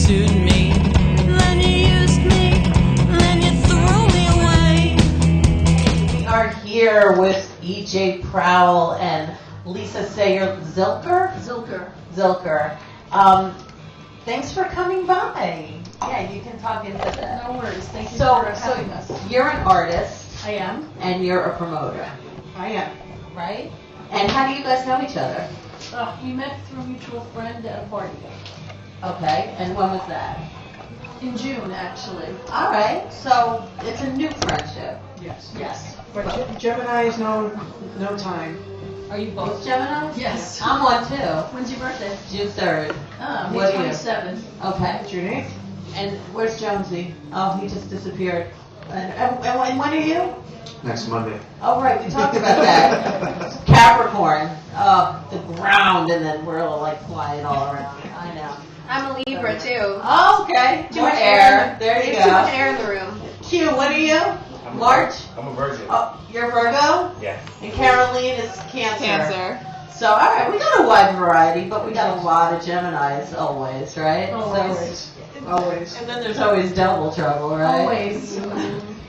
pursued me. Then you used me, then you threw me away. We are here with E.J. ProWL and LiSa. Say your ZiLKeR? ZiLKeR. ZiLKeR. Thanks for coming by. Yeah, you can talk into that. No worries. Thank you for having us. You're an artist. I am. And you're a promoter. I am. Right? And how do you guys know each other? We met through a mutual friend at a party. Okay, and when was that? In June, actually. All right, so it's a new friendship. Yes. Yes. But Gemini is no time. Are you both Geminis? Yes. I'm one too. When's your birthday? June 3rd. Oh, What May are you? 27. Okay. June 8th? And where's Jonesy? Oh, he just disappeared. And when are you? Next Monday. Oh, right, we talked about that. Capricorn. The ground, and then we're all like flying all around. I know. I'm a Libra too. Oh, okay. Too More much air. There you There's too much go. air in the room. Q, what are you? March? I'm a virgin. Oh, you're Virgo? Yeah. And Caroline is Cancer. Cancer. So, all right, we got a wide variety, but we got a lot of Geminis always, right? Always. Always. And then there's always double trouble, right? Always.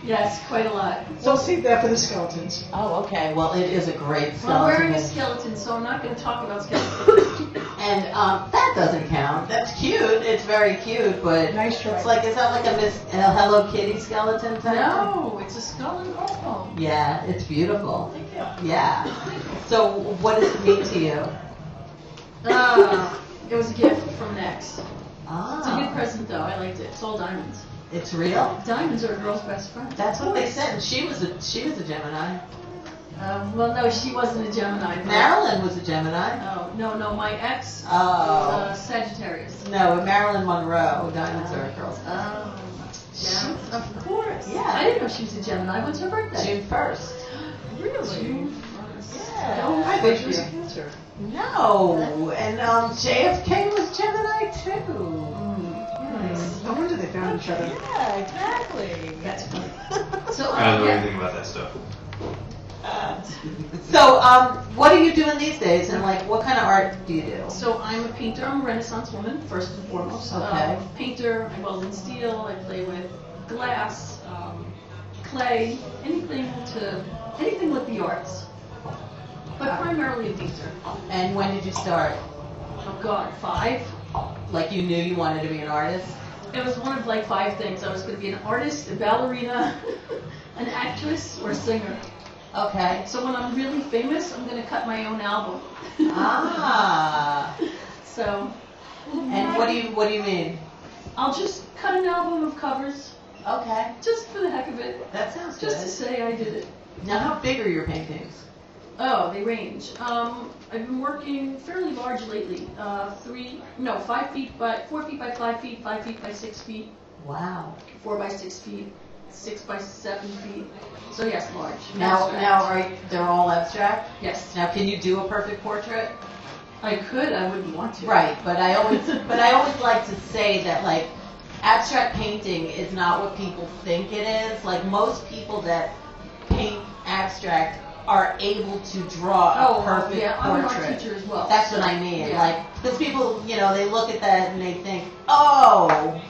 Yes, quite a lot. So let's save that for the skeletons. Oh, okay. Well, it is a great Well, I'm wearing a skeleton. skeleton, so I'm not going to talk about skeletons. And that doesn't count. That's cute. It's very cute, but Nice try. it's like, is that like a Miss Hello Kitty skeleton type? No, it's a skull and crossbones. Yeah, it's beautiful. Thank you. Yeah. So, what does it mean to you? It was a gift from Nex. It's a good Ah, present, though. I liked it. It's all diamonds. it's real. Diamonds are a girl's best friend. That's what they said. She was a Gemini. Well, no, she wasn't a Gemini. but- Marilyn was a Gemini. Oh, no, my ex Oh. was Sagittarius. No, Marilyn Monroe. Diamonds are a girl's. Oh, yeah, of course. Yeah. I didn't know she was a Gemini. When's her birthday? June 1st. Really? June Yeah. Oh, I thought she was a Cancer. No, and JFK was Gemini too. Nice. No wonder they found each other. Yeah, exactly. That's funny. So, I don't know yeah. anything about that stuff. So, what are you doing these days, and like, what kind of art do you do? So I'm a painter. I'm a Renaissance woman, first and foremost. Okay. Painter. I weld in steel. I play with glass, clay, anything with the arts. But primarily a painter. And when did you start? Oh God, 5. Like, you knew you wanted to be an artist? It was one of like 5 things. I was going to be an artist, a ballerina, an actress, or a singer. Okay. So when I'm really famous, I'm going to cut my own album. Ah. So. And what do you mean? I'll just cut an album of covers, Okay. just for the heck of it, That sounds just to good. say I did it. Now, how big are your paintings? Oh, they range. I've been working fairly large lately. 5 feet by 4 feet by 5 feet, 5 feet by 6 feet, Wow. 4 by 6 feet, 6 by 7 feet. So yes, large. Now, Abstract. they're all abstract? Yes, Now, can you do a perfect portrait? I could. I wouldn't want to. Right, but I always like to say that, like, abstract painting is not what people think it is. Like, most people that paint abstract are able to draw a perfect yeah, I'm an art portrait. teacher as well. That's what I mean. Yeah. Like, because people, they look at that and they think, oh,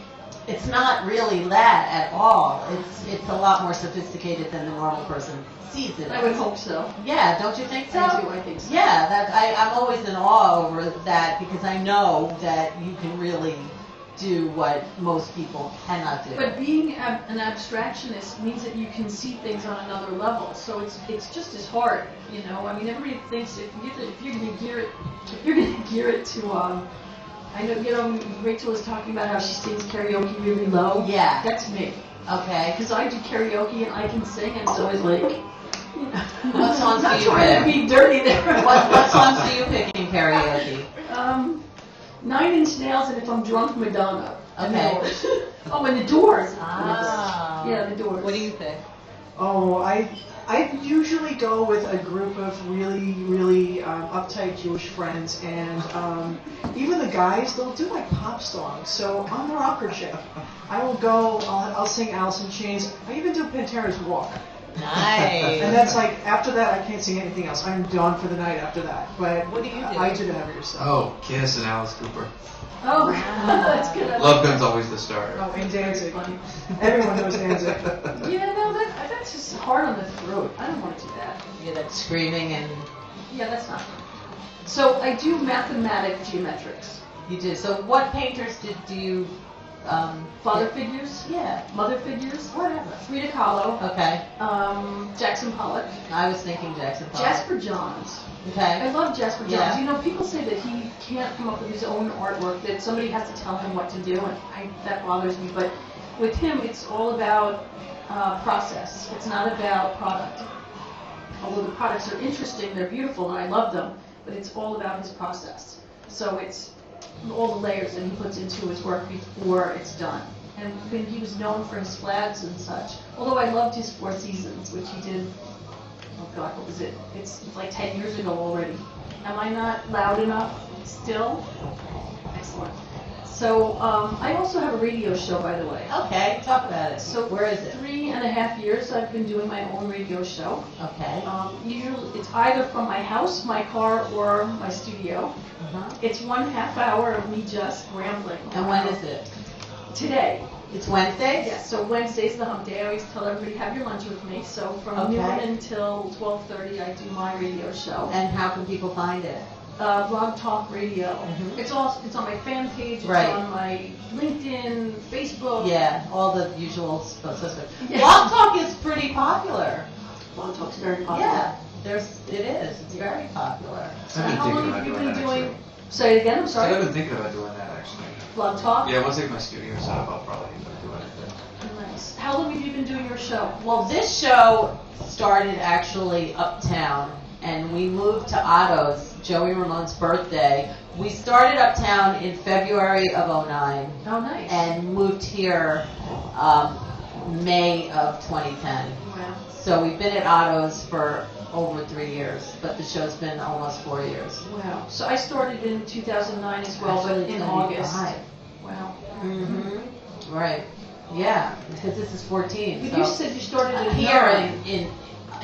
it's not really that at all. It's a lot more sophisticated than the normal person sees it. I would hope so. Yeah, don't you think so? I think so. Yeah, I'm always in awe over that because I know that you can really do what most people cannot do. But being an abstractionist means that you can see things on another level. So it's just as hard, I mean, everybody thinks if you're going to gear it to I know, Rachel was talking about how she sings karaoke really low. Yeah. That's me. Okay. Because I do karaoke and I can sing, and it's always like, What songs do not you trying to pick? be dirty there. What songs do you pick in karaoke? 9 Inch Nails, and if I'm drunk, Madonna. And Okay. The Doors. Oh, and the Doors. Ah. Yeah, the Doors. What do you think? Oh, I usually go with a group of really, really uptight Jewish friends, and even the guys, they'll do like pop songs. So I'm the rocker chick. I will go, I'll sing Alice in Chains. I even do Pantera's Walk. Nice. And that's like, after that, I can't sing anything else. I'm done for the night after that. But What do you do? I do the heavier stuff. Oh, Kiss and Alice Cooper. Oh, Wow. that's good. Love Gun's always the start. Oh, and Danzig. Funny. Everyone knows Danzig. Yeah, no, that's just hard on the throat. I don't want to do that. Yeah, that screaming and Yeah, that's not. So I do mathematic geometrics. you do. So what painters do you? Father get? figures, Yeah. mother figures, Whatever. Frida Kahlo, Okay. Jackson Pollock, I was thinking Jackson Pollock. Jasper Johns. I Okay. love Jasper Johns. Yeah. You know, people say that he can't come up with his own artwork, that somebody has to tell him what to do, and that bothers me. But with him, it's all about process. It's not about product. Although the products are interesting, they're beautiful, and I love them, but it's all about his process. So it's all the layers that he puts into his work before it's done. And when he was known for his flags and such, although I loved his Four Seasons, which he did, oh God, what was it? It's like 10 years ago already. Am I not loud enough still? Excellent. So I also have a radio show, by the way. Okay. Talk about it. So where is it? 3.5 years I've been doing my own radio show. Okay. Usually it's either from my house, my car, or my studio. Uh-huh. It's 1/2 hour of me just rambling. And when is it? Today. It's Wednesdays? Yes, so Wednesday's the hump day. I always tell everybody, have your lunch with me. So from Okay. noon until 12:30, I do my radio show. And how can people find it? Blog Talk Radio. Mhm. It's on my fan page. It's Right. on my LinkedIn, Facebook. Yeah, all the usual suspects. Yeah. Blog Talk is pretty popular. Blog Talk's very popular. Yeah, it is. It's very popular. I've been How thinking long about have you doing been that, doing? actually. Say it again. I'm So I've sorry. been thinking about doing that, actually. Blog Talk. Yeah, once I get my studio set up, I'll probably end up doing it. Nice. How long have you been doing your show? Well, this show started actually uptown, and we moved to Otto's, Joey Ramon's birthday. We started uptown in February of '09 Oh, nice. and moved here May of 2010. Wow. So we've been at Otto's for over 3 years, but the show's been almost 4 years. Wow. So I started in 2009 as well, Actually, but it's in gonna be August. 5. Wow. Mm-hmm. Right. Yeah, because this is 14. But so. you said you started in Here 9. in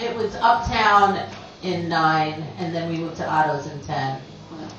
it was uptown in 9, and then we moved to Otto's in 10.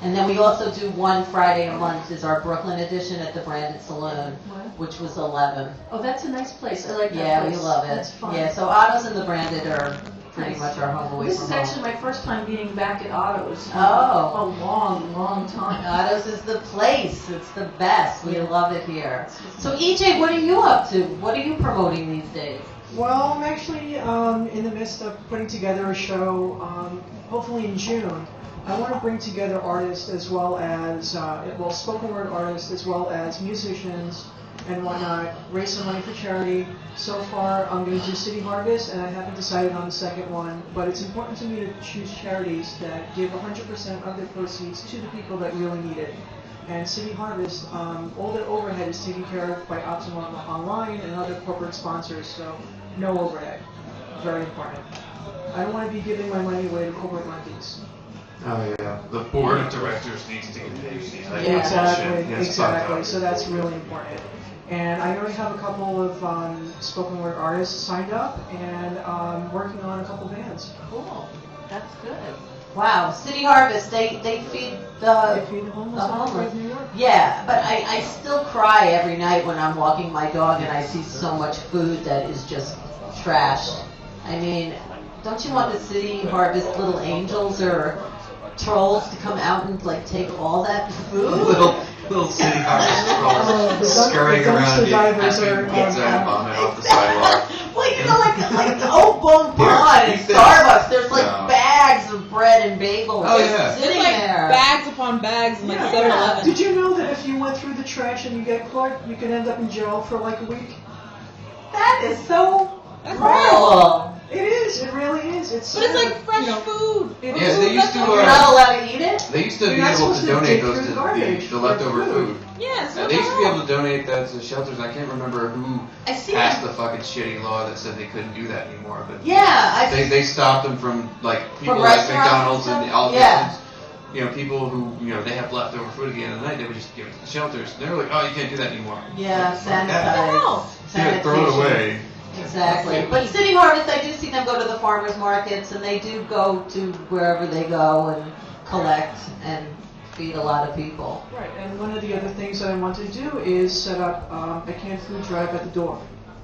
And then we also do one Friday a month is our Brooklyn edition at the Branded Saloon, Wow. which was 11. Oh, that's a nice place. I like that Yeah, place. we love it. That's fun. Yeah, so Otto's and the Branded are pretty Nice. much our home away This from is home. actually my first time being back at Otto's. Oh. A long, long time. Otto's is the place. It's the best. We love it here. So EJ, what are you up to? What are you promoting these days? Well, I'm actually in the midst of putting together a show, hopefully in June. I want to bring together artists as well as, spoken word artists as well as musicians and whatnot, raise some money for charity. So far, I'm going to do City Harvest, and I haven't decided on the second one, but it's important to me to choose charities that give 100% of their proceeds to the people that really need it. And City Harvest, all the overhead is taken care of by Optimum Online and other corporate sponsors, so no overhead. Very important. I don't want to be giving my money away to corporate monkeys. Oh, yeah. The board of directors needs to get paid. Like, Yeah. Exactly, yeah, it's fucked exactly. up. So that's really important. And I already have a couple of spoken word artists signed up, and working on a couple bands. Cool. That's good. Wow, City Harvest, they feed the They feed the homeless the all over homeless. New York. Yeah, but I still cry every night when I'm walking my dog and I see so much food that is just trashed. I mean, don't you want the City Harvest little angels or trolls to come out and like take all that food? Little City Harvest trolls the scurrying dumpster around, divers having are- pizza and vomit off the sidewalk. Well, you know, like the Oak Bone Pod Here, and eat this. Starbucks, there's like No. bags of bread and bagels Oh, just yeah. sitting There's like there. bags upon bags in like Yeah. 7-Eleven. Did you know that if you went through the trash and you get caught, you can end up in jail for like a week? That is so That's cruel. It is. It really is. It's. But it's like fresh you know, food. it Yeah, is. they used to, You're not allowed to eat it? They used to You're be not able supposed to to donate dig those through to the garbage the for leftover food. food. Yes. They used to be able to donate that to shelters. I can't remember who I see passed that. the fucking shitty law that said they couldn't do that anymore. But Yeah, they stopped them from like people From like restaurants McDonald's and and stuff? all Yeah. these, you know, people who they have leftover food at the end of the night. They would just give it to the shelters. And they were like, oh, you can't do that anymore. Yeah, Like, fuck that. sanitize. hell? Yeah, throw it Sanitation. away. Exactly. But City Harvest, I do see them go to the farmers markets, and they do go to wherever they go and collect and feed a lot of people. Right, and one of the other things that I want to do is set up a canned food drive at the door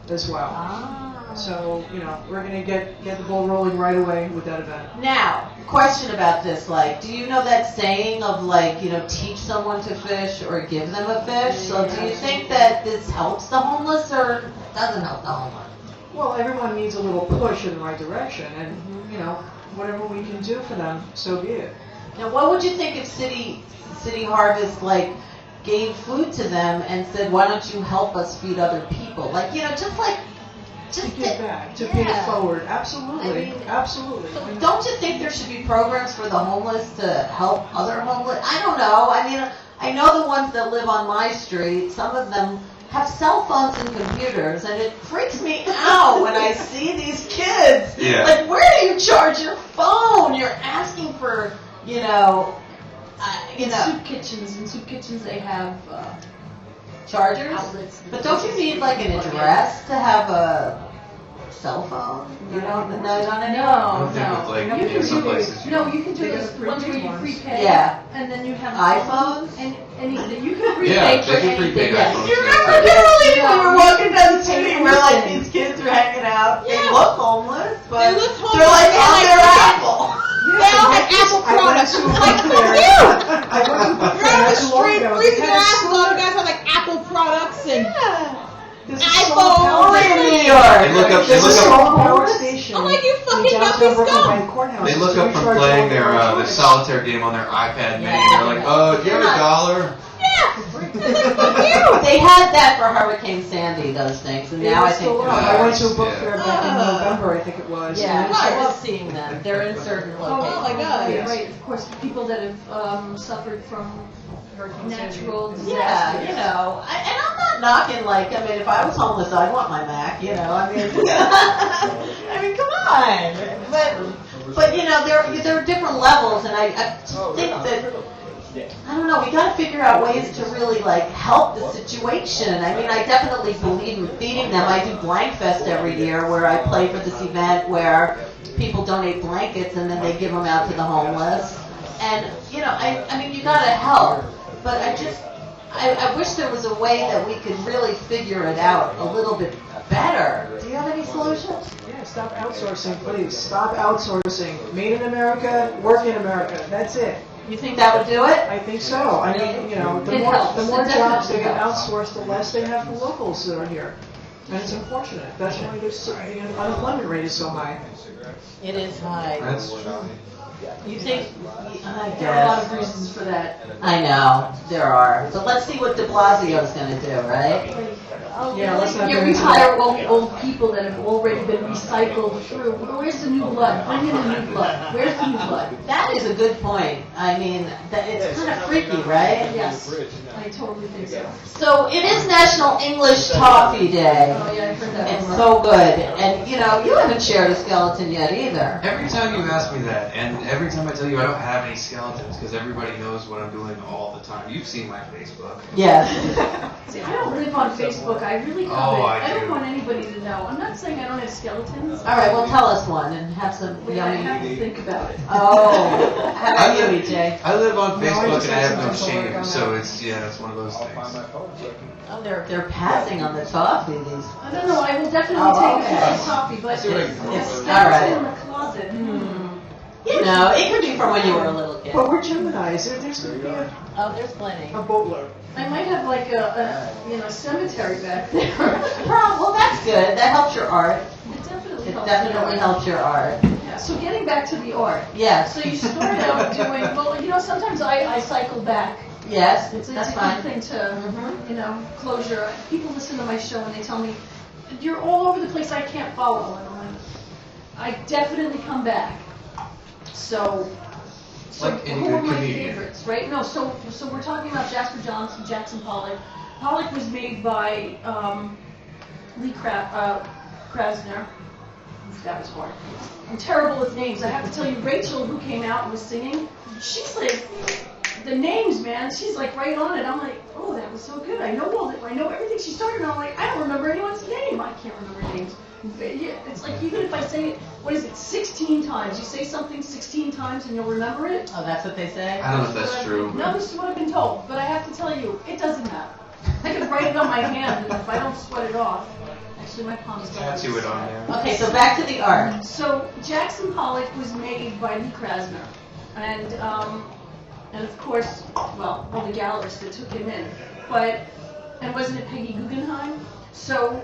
as well. So, we're going to get the ball rolling right away with that event. Now, question about this, like, do you know that saying of, like, teach someone to fish or give them a fish? So do you think that this helps the homeless or doesn't help the homeless? Well, everyone needs a little push in the right direction, and, whatever we can do for them, so be it. Now, what would you think if City Harvest, like, gave food to them and said, why don't you help us feed other people? Like, To give back, to pay it forward. Absolutely, absolutely. So don't you think there should be programs for the homeless to help other homeless? I don't know. I mean, I know the ones that live on my street, some of them have cell phones and computers, and it freaks me out when I see these kids. Yeah. Like, where do you charge your phone? You're asking for, In soup kitchens they have chargers? outlets. But don't you need like an address to have a cell phone? You don't know I No, don't think with, like, You can some do places you No, don't. you can do They those got ones where you prepaid ones. prepay. Yeah. And then you have iPhones? And anything. You can prepay Yeah, for they can anything. prepay Yes. iPhones. You remember, Caroline, when we were walking down the street where like these kids were hanging out? They Yeah. look homeless, but They look homeless, they're like they're on like- their Apple. They all have Apple I went products. to I'm like, book fuck fair. you! I went to book You're fair on the not too long street ago. freezing They your had a ass off. scooter. You guys have like Apple products and This is so iPhone. Only in powerful. New York. They look up- This they is look so up- power station. I'm like, you in fucking downtown numbers Brooklyn go. by the courthouse. They look to up from recharge playing all their electronics. solitaire game on their iPad mini. Yeah. They're like, oh, do you have $1? They had that for Hurricane Sandy, those things, and now I think Still they're up. I went to a book Yeah. fair back in November, I think it was. Yeah, and I love seeing them. They're in certain locations. Oh my God. Yes. Right, of course, people that have suffered from natural disasters. Yeah, and I'm not knocking, like, I mean, if I was homeless, I'd want my Mac, I mean, I mean, come on. But there are different levels, and I just think that, I don't know, we got to figure out ways to really, like, help the situation. I mean, I definitely believe in feeding them. I do Blankfest every year where I play for this event where people donate blankets and then they give them out to the homeless. And, I mean, you got to help. But I wish there was a way that we could really figure it out a little bit better. Do you have any solutions? Yeah, stop outsourcing, please. Stop outsourcing. Made in America, work in America. That's it. You think that would do it? I think so. I mean, the It more helps. the more It jobs definitely that get helps. outsourced, the less they have for locals that are here. And it's unfortunate. That's why the unemployment rate is so high. It is high. That's true. You think? I There are a lot guess. of reasons for that. I know there are. So let's see what De Blasio's going to do, right? Yeah, let's not You get into retire that. old people that have already been recycled through. Where's the new blood? Bring in the new blood. Where's the new blood? That is a good point. I mean, it's kind of freaky, right? Yes, I totally think so. So it is National English Toffee Day. Oh yeah, I heard that. It's so good. And, you haven't shared a skeleton yet either. Every time you ask me that, and every time I tell you I don't have any skeletons, because everybody knows what I'm doing all the time. You've seen my Facebook. Yes. See, I don't live on Facebook. I really covet. Oh, I don't do. want anybody to know. I'm not saying I don't have skeletons. All right, well, tell us one and have some But I have yummy. to think about it. Oh, how about you, EJ? I live on No, I Facebook just and I have have no some shame, work on so that. it's one of those things. Oh, they're passing on the toffee. These. I don't know. I will definitely Oh, take a okay. piece of coffee, but It's it's all right. in the closet. It could be from when you were a little kid. But we're Geminis. There's going to be Oh, there's plenty. a boatload. I might have like a cemetery back there. Well, that's good. That helps your art. It definitely It helps. definitely helps your art. Yeah, so getting back to the art. Yes. So you start out doing, well, sometimes I cycle back. Yes, It's that's a good fine. thing to, Mhm. closure. People listen to my show and they tell me, you're all over the place, I can't follow. And I'm like, I definitely come back. So Like any who are good my comedian. favorites, right? No, so we're talking about Jasper Johnson, Jackson Pollock. Pollock was made by Lee Krasner. That was hard. I'm terrible with names. I have to tell you, Rachel, who came out and was singing, she's like, the names, man, she's like right on it. I'm like, oh, that was so good. I know everything she started on. I'm like, I don't remember anyone's name. I can't remember names. Yeah, it's like even if I say it, 16 times, you say something 16 times and you'll remember it. Oh, that's what they say? I don't know if that's true. No, this is what I've been told, but I have to tell you, it doesn't matter. I can write it on my hand, and if I don't sweat it off, actually my palms don't. Tattoo it on there. Okay, so back to the art. So Jackson Pollock was made by Lee Krasner, and of course, well, all the gallerists that took him in, and wasn't it Peggy Guggenheim? So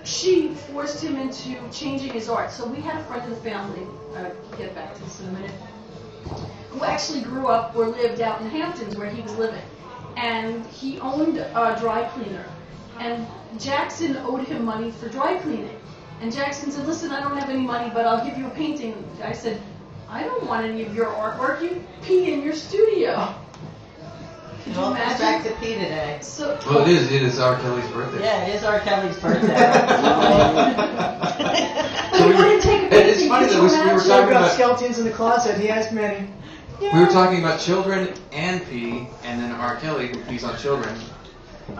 she forced him into changing his art. So we had a friend of the family, I'll get back to this in a minute, who actually grew up or lived out in Hamptons where he was living. And he owned a dry cleaner. And Jackson owed him money for dry cleaning. And Jackson said, listen, I don't have any money, but I'll give you a painting. The guy said, I don't want any of your artwork. You pee in your studio. Could you Well, it's imagine? back to P today. So, Well, it is R. Kelly's birthday. Yeah, it is R. Kelly's birthday. He wouldn't take a painting. It's funny Could that you we were imagine? Talking talking about about skeletons in the closet, he has many. we were talking about children and pee, and then R. Kelly who pees on children.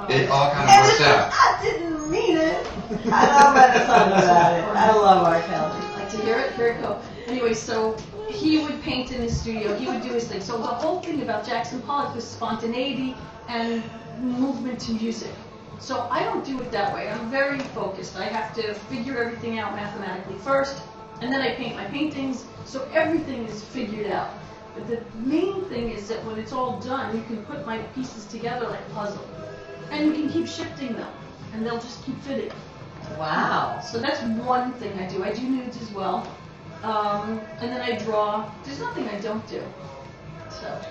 It all kind of works out. I didn't mean it. I know about the song about it. I love R. Kelly. Like to hear it? Here it go. Anyway, so he would paint in his studio. He would do his thing. So the whole thing about Jackson Pollock was spontaneity and movement to music. So I don't do it that way. I'm very focused. I have to figure everything out mathematically first, and then I paint my paintings, so everything is figured out. But the main thing is that when it's all done, you can put my pieces together like a puzzle. And you can keep shifting them, and they'll just keep fitting. Wow. So that's one thing I do. I do nudes as well. And then I draw. There's nothing I don't do. So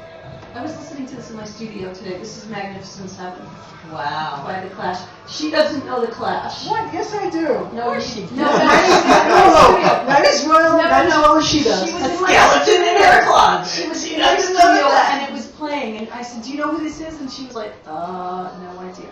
I was listening to this in my studio today. This is Magnificent Seven Wow. by The Clash. She doesn't know The Clash. What? Yes, I do. No, she no, does. no, That is well, No, that is no. well as she does. She was A in my skeleton in her closet. She was She in my doesn't know studio that. and it was playing, and I said, "Do you know who this is?" And she was like, no idea."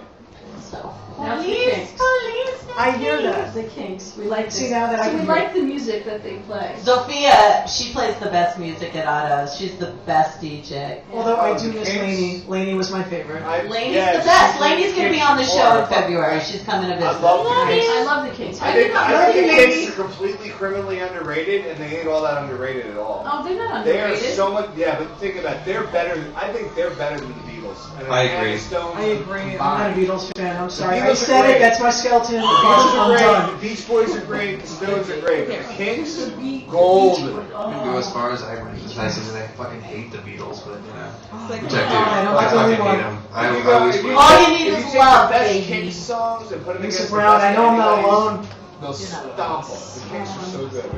So now it's the Kinks. I hear that. The Kinks. We like this. See, now that I so can we hear like the music that they play. Sophia, she plays the best music at Otto's. She's the best DJ. Although I do the miss Kinks. Lainey. Lainey was my favorite. Lainey's the best. Lainey's going to be on the show in February. She's coming to visit. I love the Kinks. I love the Kinks. I think not the really Kinks are completely criminally underrated, and they ain't all that underrated at all. Oh, they're not They are underrated. so much, yeah, but think about it, they're better. I think they're better than the Beatles. And I agree. Stones I agree. I'm not a combined. Beatles fan. I'm sorry. The I Beatles are said it. great. That's my skeleton. The Beatles I'm are great. done. The Beach Boys are great. The Stones are great. But the Kinks, Beat- golden. I can go as far as I went as I said that I fucking hate the Beatles, but you know, which I do. I don't I like the only fucking hate one. them. I If you I go- always if you- will. All you need If is you take love, the best baby. Kinks songs and put them Lisa against Brown. the best I know I'm not anybody's, alone. they'll stomp them. The Kinks are so good.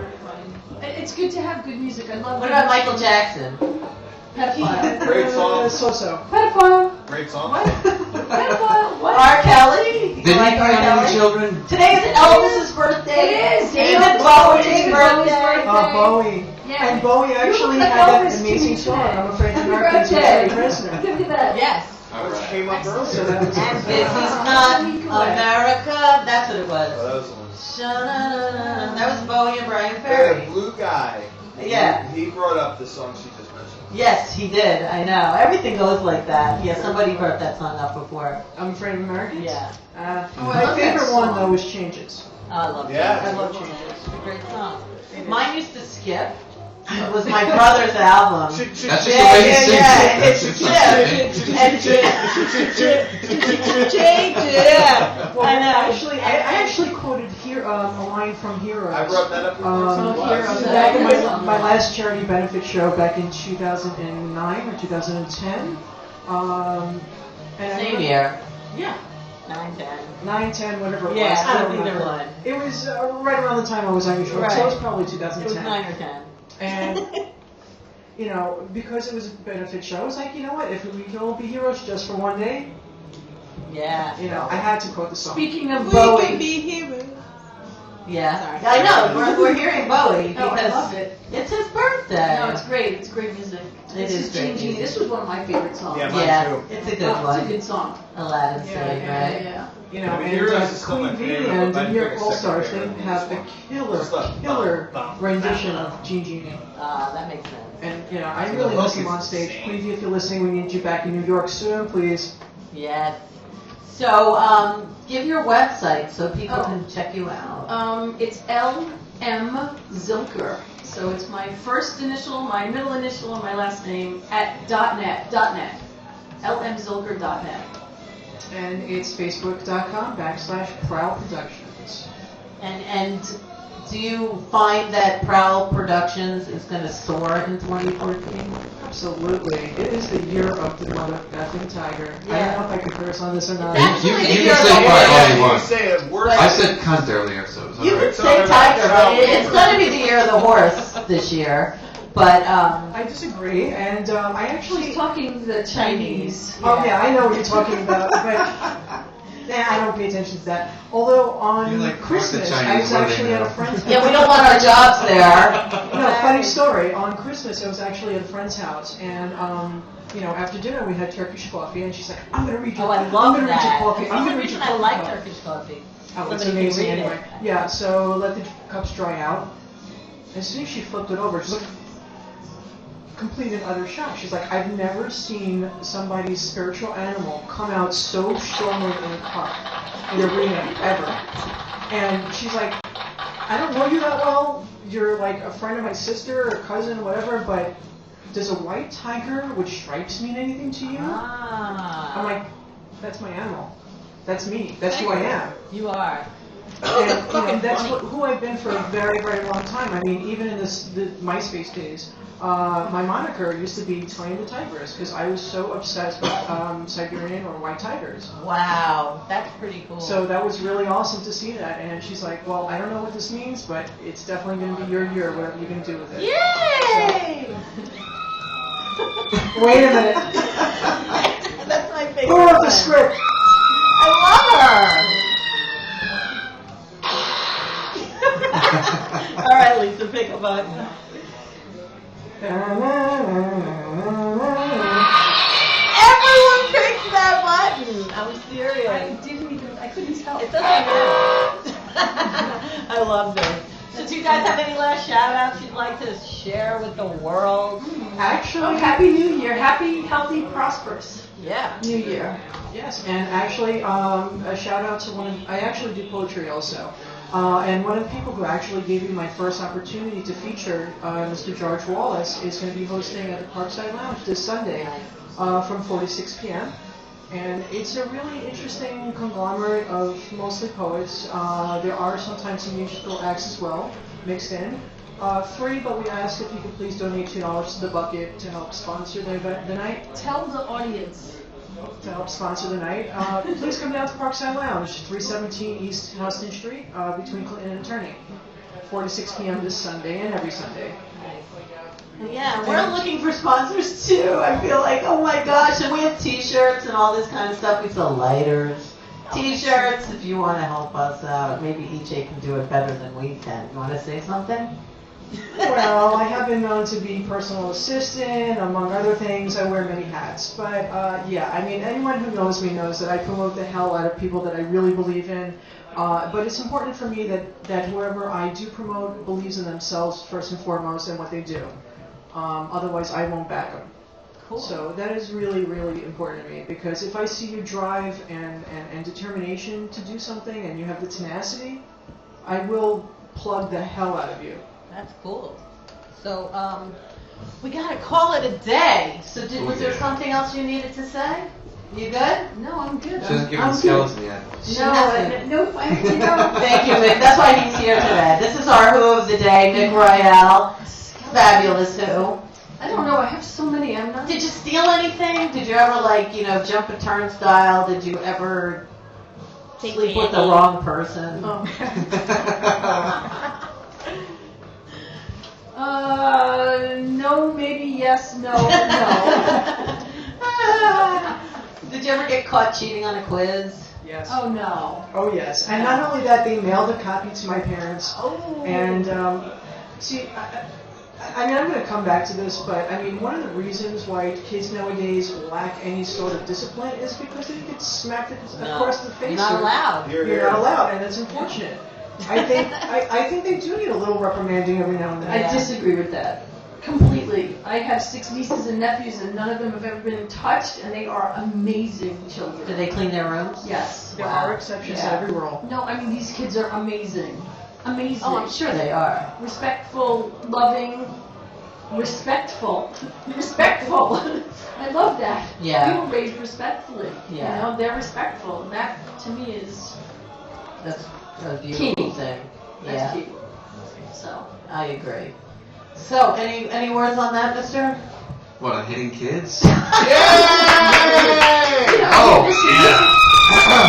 It's good to have good music. I love What it. about Michael Jackson? Pedophile. Great song. So-so. Pedophile. Great song. What? Pedophile. What? R. Kelly? Did he You like pee R. on any Kelly? children? Today's Elvis's birthday. It is. David David Bowie's Bowie's birthday. birthday. BoWiE. Yeah. And BoWiE actually You look had like that Elvis amazing to me song. today. I'm afraid the Happy Americans will birthday. take prisoner. Give me that. Yes. Which came up earlier. So that was And this is not America. That's what it Oh, was. that was the one. Sha-na-na-na. That was Bowie and Brian Yeah, Ferry. the blue guy. Yeah. He brought up the song she just mentioned. Yes, he did. I know. Everything goes like that. Yeah, somebody brought that song up before. I'm Afraid of Americans? Yeah. Oh, I My love favorite that one, song. though, is Changes. I love Yeah. Changes. I love Changes. It's a great song. Mine used to skip. It was my brother's album. That's just Yeah, the way he yeah, sings yeah. it. That's It's just And Changes. Well, I know. Actually, I actually quoted here a line from Heroes. I brought that up. Heroes. Back in my last charity benefit show back in 2009 or 2010. And I Same wrote- year. Yeah. 9, 10. 9, 10, whatever it was. Yeah, I don't don't think there remember. was. It was right around the time I was on your show, so it was Right. probably It 2010. was 9 or 10. And, you know, because it was a benefit show, I was like, you know what, if we can all be heroes just for one day, Yeah. you know, I had to quote the song. Speaking of We Bowie. can be heroes. Yeah. Sorry. I know. We're hearing Bowie Oh, I because love it. it's his birthday. No, it's great. It's great music. It This is great Gene Genie. music. This was one of my favorite songs. Yeah, mine Yeah, too. it's a good It's a one. good song. Aladdin sing, right? Yeah. You know, I mean, and Heroes is still my Queen Bee favorite, and but the New York my All Stars, they second favorite have a is killer, Just killer bum, rendition bum. of Gene Genie. That makes sense. And, you know, I The really hook miss him is on stage. insane. Queen Bee, if you're listening, we need you back in New York soon, please. Yes. So, give your website so people can check you out. It's ZiLKeR. So it's my first initial, my middle initial, and my last name at .net. lmzilker.net. And it's facebook.com/Prowl Productions. And do you find that Prowl Productions is going to soar in 2014? Absolutely. It is the year of the mother effing tiger. I Yeah. don't know if I can curse on this or not. It's actually You the can year of say the probably horse. all you want. say it worse. I said cunt earlier, so it's You alright. could say tiger, but it's going to be the year of the horse this year. But I disagree, and I actually... She's talking the Chinese. Oh yeah, I know what you're talking about, but I don't pay attention to that. Although on You're like, Christmas, "Fuck the I Chinese, was what do they actually at a know?" friend's house. yeah, we don't want our jobs there. No, funny story. On Christmas, I was actually at a friend's house, and after dinner we had Turkish coffee, and she's like, "I'm gonna read your, Oh, I I'm love gonna read your that. coffee. I'm That's gonna the read reason your I like coffee." Turkish coffee. Oh, it's Somebody can amazing read it. anyway. Yeah, so let the cups dry out. As soon as she flipped it over, she's like, complete and utter shock. She's like, I've never seen somebody's spiritual animal come out so strongly in a cup, in a reading, ever. And she's like, I don't know you that well. You're like a friend of my sister or cousin, whatever, but does a white tiger with stripes mean anything to you? I'm like, that's my animal. That's me. That's who I am. You are. And that's who I've been for a very, very long time. I mean, even in the MySpace days, my moniker used to be Tony the Tigress because I was so obsessed with Siberian or white tigers. Wow, that's pretty cool. So that was really awesome to see that. And she's like, well, I don't know what this means, but it's definitely going to be your year, whatever you're going to do with it. Yay! Wait a minute. That's my favorite. Who wrote the one. script? I love her. All right, Lisa, pick a button. Everyone picked that button. I'm serious. I couldn't tell. It doesn't matter. I love this. So do you guys have any last shout outs you'd like to share with the world? Actually, Happy New Year. Happy, healthy, prosperous Yeah. New Year. yes, and actually, a shout out to I actually do poetry also. And one of the people who actually gave me my first opportunity to feature, Mr. George Wallace, is going to be hosting at the Parkside Lounge this Sunday from 4 to 6 p.m. And it's a really interesting conglomerate of mostly poets. There are sometimes some musical acts as well, mixed in. Free, but we ask if you could please donate $2 to the bucket to help sponsor the night. Tell the audience. To help sponsor the night, please come down to Parkside Lounge, 317 East Houston Street, between Clinton and Attorney, 4 to 6 p.m. this Sunday and every Sunday. Yeah, we're looking for sponsors too. I feel like, oh my gosh, and we have T-shirts and all this kind of stuff. We sell lighters, T-shirts. If you want to help us out, maybe EJ can do it better than we can. You want to say something? Well, I have been known to be personal assistant, among other things. I wear many hats. But yeah, I mean, anyone who knows me knows that I promote the hell out of people that I really believe in. But it's important for me that whoever I do promote believes in themselves first and foremost and what they do. Otherwise, I won't back them. Cool. So that is really, really important to me because if I see your drive and determination to do something and you have the tenacity, I will plug the hell out of you. That's cool. So, we gotta call it a day. So, was there something else you needed to say? You good? No, I'm good. She hasn't given I'm the skeleton yet. No, thank you. Thank you, Mick. That's why he's here today. This is our Who of the Day, Mick Royale. Fabulous Who. I don't know. I have so many. I'm not. Did you steal anything? Did you ever, jump a turnstile? Did you ever sleep with the wrong person? Oh. No, maybe yes, no, no. Did you ever get caught cheating on a quiz? Yes. Oh no. Oh yes. And not only that, they mailed a copy to my parents. Oh. And see, I mean, I'm going to come back to this, but I mean, one of the reasons why kids nowadays lack any sort of discipline is because they get smacked across the face. You're not allowed. You're not allowed, and that's unfortunate. I think they do need a little reprimanding every now and then. I disagree with that. Completely. I have 6 nieces and nephews, and none of them have ever been touched, and they are amazing children. Do they clean their rooms? Yes. There are exceptions to every rule. No, I mean, these kids are amazing. Amazing. Oh, I'm sure they are. Respectful, loving, respectful. Respectful. I love that. Yeah. We were raised respectfully. Yeah. You know, they're respectful. And that, to me, is That's a beautiful Key. thing. that's Yeah, key. So, I agree. So, any words on that, mister? What, on hitting kids? Yay! Oh, yeah.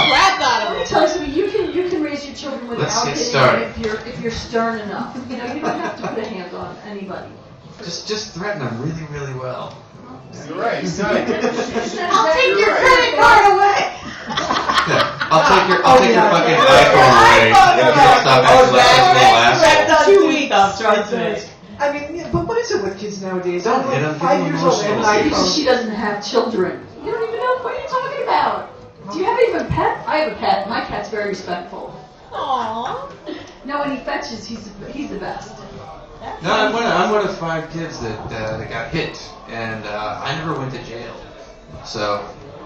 Crap out of let me it. tell you something. You can raise your children Let's without get hitting started. them if you're stern enough. You know, you don't have to put a hand on anybody. Just threaten them really, really well. You're right. You're right. I'll take your Right. credit card away. Yeah, I'll take your yeah. fucking Yeah. iPhone away. iPhone If you away. don't stop acting like this little That asshole. does 2 do weeks. stuff, trust It me. does. I mean, yeah, but what is it with kids nowadays? Don't I'm hit like 'em, 5 give 'em years old and emotional an Because iPhone. she doesn't have children. You don't even know what you're talking about. Do you have even a pet? I have a pet. My cat's very respectful. Aww. No, when he fetches, he's the best. No, I'm one of 5 kids that got hit, and I never went to jail. So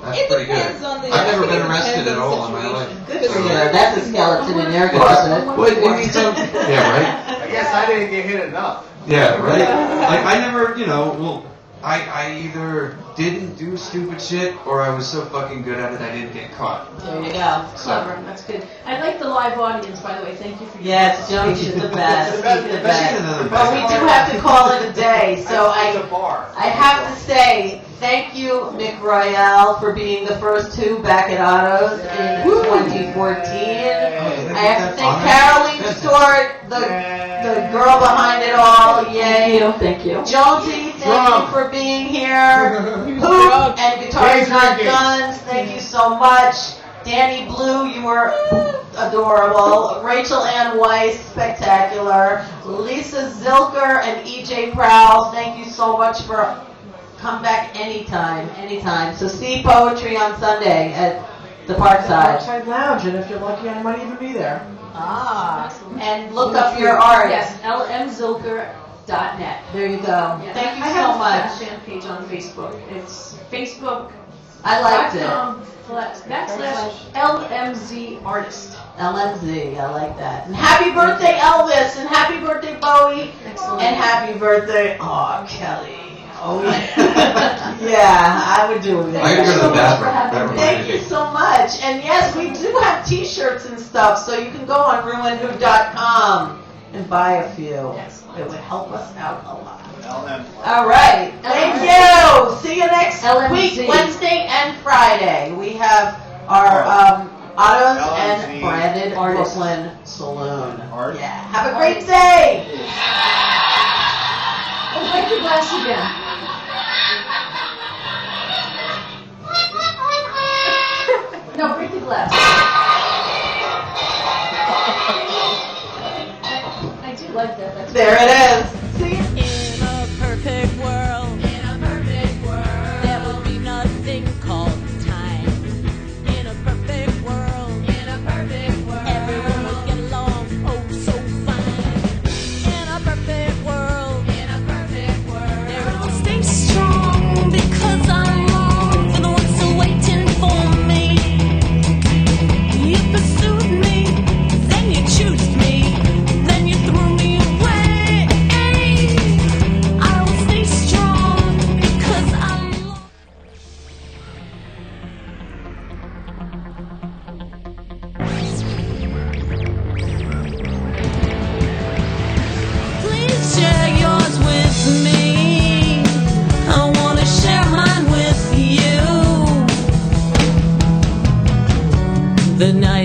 that's It pretty good. depends on the. I've never I think been it arrested depends at on all the in my life. situation. Good for you. That's a skeleton in your What? closet. What? You need some? Yeah, right. I guess I didn't get hit enough. Yeah, right. Like I never, well, I either didn't do stupid shit or I was so fucking good at it I didn't get caught. There you go. Clever. That's good. I like the live audience, by the way. Thank you for your Yes, Jones is the best. He's the Another best. best. But we do have to call it a day. So It's a I bar. have to say thank you, Mick Royale, for being the first 2 back at Otto's in 2014. I have to thank Caroline Stewart, the girl behind it all. Yay. Thank you. Jonesy, thank Drum. you for being here. Hoop and Guitars Thanks, Not Ricky. Guns, thank you so much. Danny Blue, you were adorable. Rachel Ann Weiss, spectacular. Lisa ZiLKeR and EJ Prowl, thank you so much for come back anytime. So see poetry on Sunday at the Parkside. Outside lounge, and if you're lucky, I might even be there. And look up your art. Yes, lmzilker.net. There you go. Yeah. Thank you I have so a much. fan page on Facebook. It's Facebook.com/LMZ I liked it. artist. LMZ, I like that. And happy birthday, Elvis, and happy birthday, BoWiE, Excellent. and happy birthday, Kelly. Oh, yeah. Yeah, I would do it. I gotta go to the bathroom. That Thank reminded Thank you me. so much. And yes, we do have t-shirts and stuff, so you can go on rew-who-nyc-ottos-music and buy a few. Excellent. It would help us out a lot. LM. All right. Thank you. See you next LMZ. week, Wednesday and Friday. We have our Otto's and LMZ. branded Artist. Brooklyn Saloon. Art. Yeah. Have a great day. Oh, break your glass again. No, break the glass. I do like that. That's There it is. See you. In a perfect world, there would be nothing called time. In a perfect world, everyone would get along oh so fine. In a perfect world, everyone stay strong because I'm long for the ones still waiting for me. You pursued me, then you choose me, then you threw me away. I will stay strong because I'm long. Please share yours with me. I want to share mine with you. The night